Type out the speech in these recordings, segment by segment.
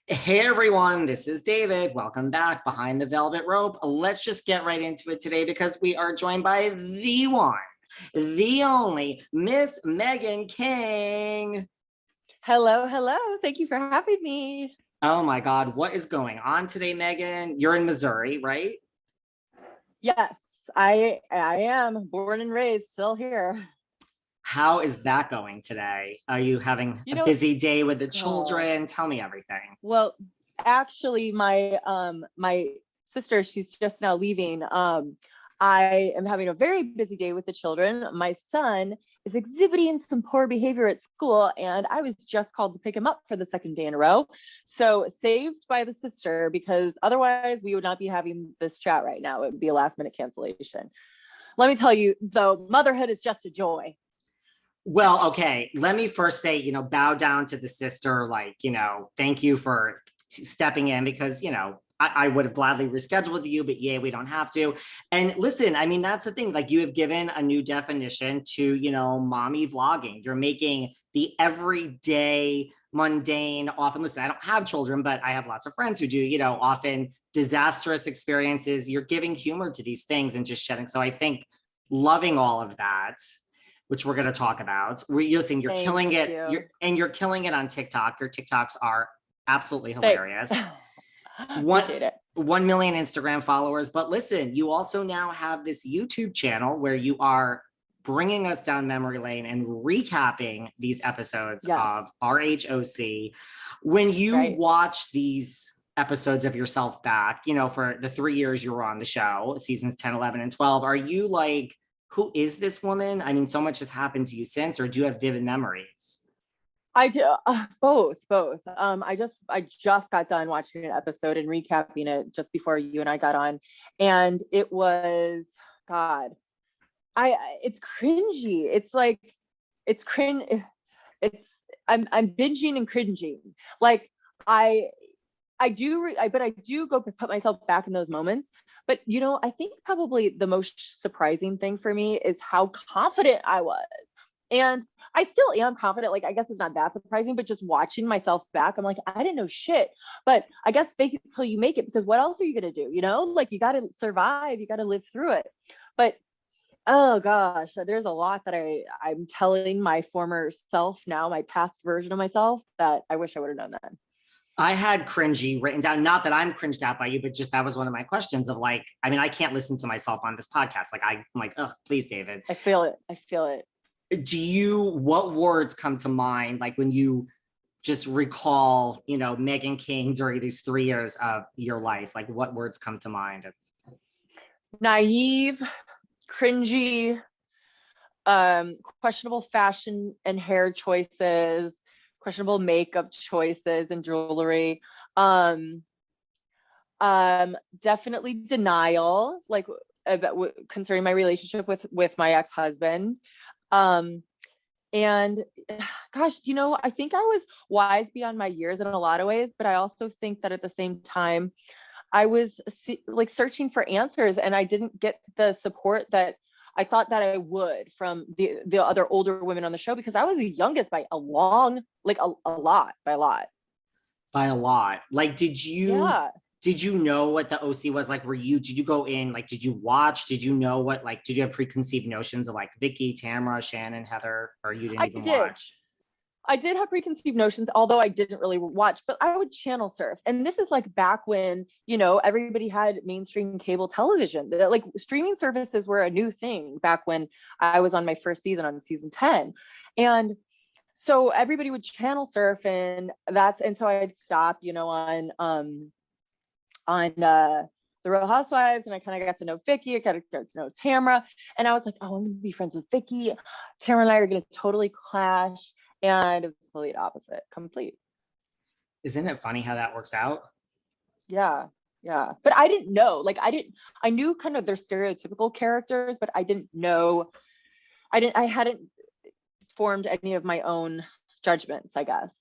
Hey everyone, this is David. Welcome back behind the velvet rope. Let's just get right into it today because we are joined by the one, the only Miss Meghan King. Hello, hello. Thank you for having me. Oh my God, what is going on today, Meghan? You're in Missouri, right? Yes, I am born and raised still here. How is that going today? Are you having You a know, busy day with the oh, children? Tell me everything. well, actually my sister, she's just now leaving. I am having a very busy day with the children. My son is exhibiting some poor behavior at school, and I was just called to pick him up for the second day in a row. So saved by the sister, because otherwise we would not be having this chat right now. It would be a last minute cancellation. Let me tell you, though, motherhood is just a joy. Well, okay, let me first say, bow down to the sister, thank you for stepping in because, I would have gladly rescheduled with you, but yeah, we don't have to. And listen, I mean, that's the thing. Like you have given a new definition to, mommy vlogging. You're making the everyday, mundane, often, listen, I don't have children, but I have lots of friends who do, often disastrous experiences. You're giving humor to these things and just shedding. So I think loving all of that, which we're going to talk about. You're saying you're Thank killing it. you. You're killing it on TikTok. Your TikToks are absolutely Thanks. hilarious. One Appreciate it. 1 million Instagram followers. But listen, you also now have this YouTube channel where you are bringing us down memory lane and recapping these episodes Yes. of RHOC. When you Right. watch these episodes of yourself back, for the 3 years you were on the show, seasons 10, 11, and 12, are you like, who is this woman? I mean, so much has happened to you since, or do you have vivid memories? I do both. I just got done watching an episode and recapping it just before you and I got on, and it was God. It's cringy. It's like it's cringe. It's I'm binging and cringing. Like I but I do go put myself back in those moments. But I think probably the most surprising thing for me is how confident I was. And I still am confident. Like, I guess it's not that surprising, but just watching myself back, I'm like, I didn't know shit. But I guess fake it till you make it, because what else are you going to do? Like you got to survive, you got to live through it. But oh gosh, there's a lot that I'm telling my former self now, my past version of myself, that I wish I would have known then. I had cringy written down. Not that I'm cringed out by you, but just that was one of my questions of like, I mean, I can't listen to myself on this podcast. Like, I'm like, oh, please, David. I feel it. I feel it. What words come to mind? Like when you just recall, Meghan King during these 3 years of your life, like what words come to mind? Naive, cringy, questionable fashion and hair choices, questionable makeup choices and jewelry. Um, Definitely denial, like concerning my relationship with my ex-husband. Um, and gosh, I think I was wise beyond my years in a lot of ways, but I also think that at the same time, I was like searching for answers, and I didn't get the support that I thought that I would from the other older women on the show, because I was the youngest by a long, like a lot, by a lot. By a lot. Like, Yeah. did you know what the OC was like? Did you go in, like, did you watch? Did you know what, like, did you have preconceived notions of like Vicki, Tamra, Shannon, Heather, or you didn't I even did. watch? I did have preconceived notions, although I didn't really watch, but I would channel surf. And this is like back when, everybody had mainstream cable television. Like streaming services were a new thing back when I was on my first season, on season 10. And so everybody would channel surf, and so I'd stop, on the Real Housewives, and I kind of got to know Vicki, I got to know Tamra, and I was like, oh, I'm gonna be friends with Vicki. Tamra and I are gonna totally clash, and it was the complete opposite. Complete. Isn't it funny how that works out? Yeah, yeah. But I didn't know. Like I knew kind of their stereotypical characters, but I didn't know. I hadn't formed any of my own judgments, I guess.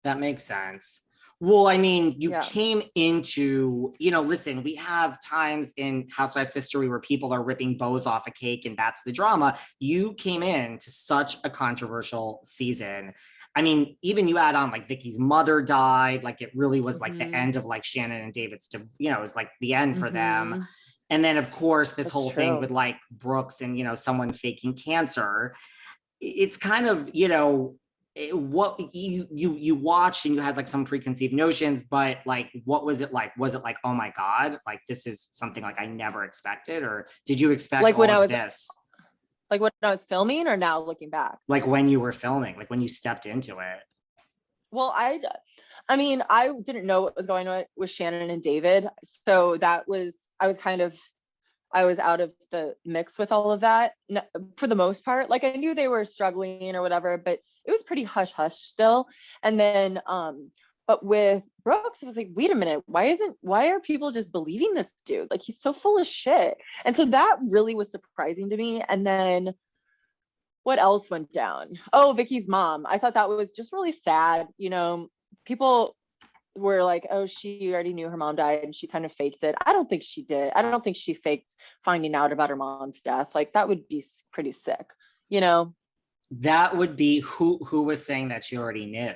That makes sense. Well, I mean, you Yeah. came into, listen, we have times in Housewives history where people are ripping bows off a cake and that's the drama. You came in to such a controversial season. I mean, even you add on like Vicky's mother died, like it really was like the Mhm. end of like Shannon and David's, you know, it was like the end for them. Mhm. And then of course, this That's whole thing with true. like Brooks and, you know, someone faking cancer. It's kind of, you know, what you watched and you had like some preconceived notions, but like what was it like? Was it like, oh my God, like this is something like I never expected? Or did you expect Like when all I of was this? like when I was filming, or now looking back? Like when you were filming, like when you stepped into it? Well, I mean, I didn't know what was going on with Shannon and David, so that was I was kind of I was out of the mix with all of that for the most part. Like I knew they were struggling or whatever, but it was pretty hush hush still. And then, but with Brooks, it was like, wait a minute, why are people just believing this dude? Like he's so full of shit. And so that really was surprising to me. And then what else went down? Oh, Vicky's mom. I thought that was just really sad. You know, people were like, oh, she already knew her mom died and she kind of faked it. I don't think she did. I don't think she faked finding out about her mom's death. Like that would be pretty sick, you know? That would be who was saying that she already knew.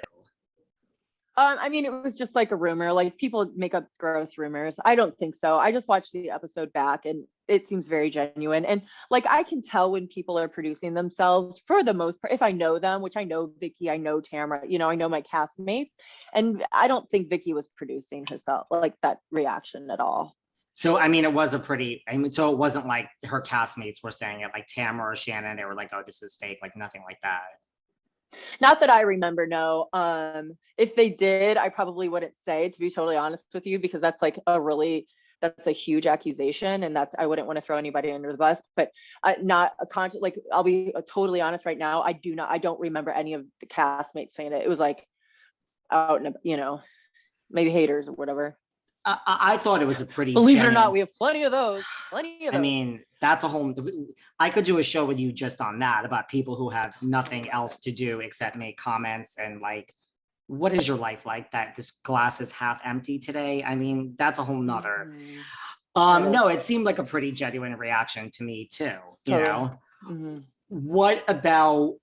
I mean, it was just like a rumor. Like people make up gross rumors. I don't think so. I just watched the episode back and it seems very genuine. And like I can tell when people are producing themselves for the most part, if I know them, which I know Vicki, I know Tamra, you know, I know my castmates. And I don't think Vicki was producing herself like that reaction at all. So I mean, it was a pretty. I mean, so it wasn't like her castmates were saying it, like Tamara or Shannon. They were like, "Oh, this is fake," like nothing like that. Not that I remember, no. If they did, I probably wouldn't say, to be totally honest with you, because that's a huge accusation, and I wouldn't want to throw anybody under the bus. But not a conscious, like I'll be totally honest right now. I don't remember any of the castmates saying it. It was like out and you know, maybe haters or whatever. I thought it was a pretty Believe it or not, genuine. we have plenty of those. Plenty of I those. mean, that's a whole. I could do a show with you just on that about people who have nothing else to do except make comments and like, what is your life like? That this glass is half empty today. I mean, that's a whole nother. Mhm. No, it seemed like a pretty genuine reaction to me too. You Totally. know, Mhm. what about,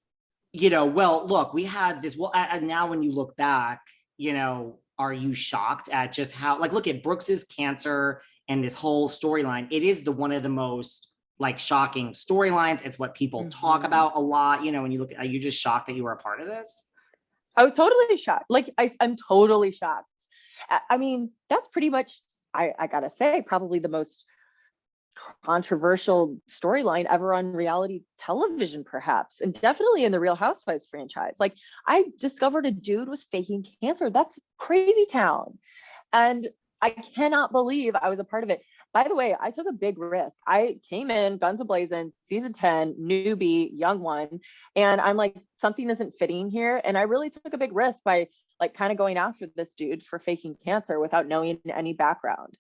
you know, well, look, we had this. Well, and now when you look back, you know, are you shocked at just how, like, look at Brooks's cancer and this whole storyline? It is the one of the most like shocking storylines. It's what people talk Mhm. about a lot. You know, when you look, are you just shocked that you were a part of this? I was totally shocked. Like I'm totally shocked. I mean, that's pretty much, I gotta say, probably the most controversial storyline ever on reality television, perhaps, and definitely in the Real Housewives franchise. Like, I discovered a dude was faking cancer. That's crazy town. And I cannot believe I was a part of it. By the way, I took a big risk. I came in guns a-blazing, season 10, newbie, young one, and I'm like, something isn't fitting here. And I really took a big risk by like kind of going after this dude for faking cancer without knowing any background.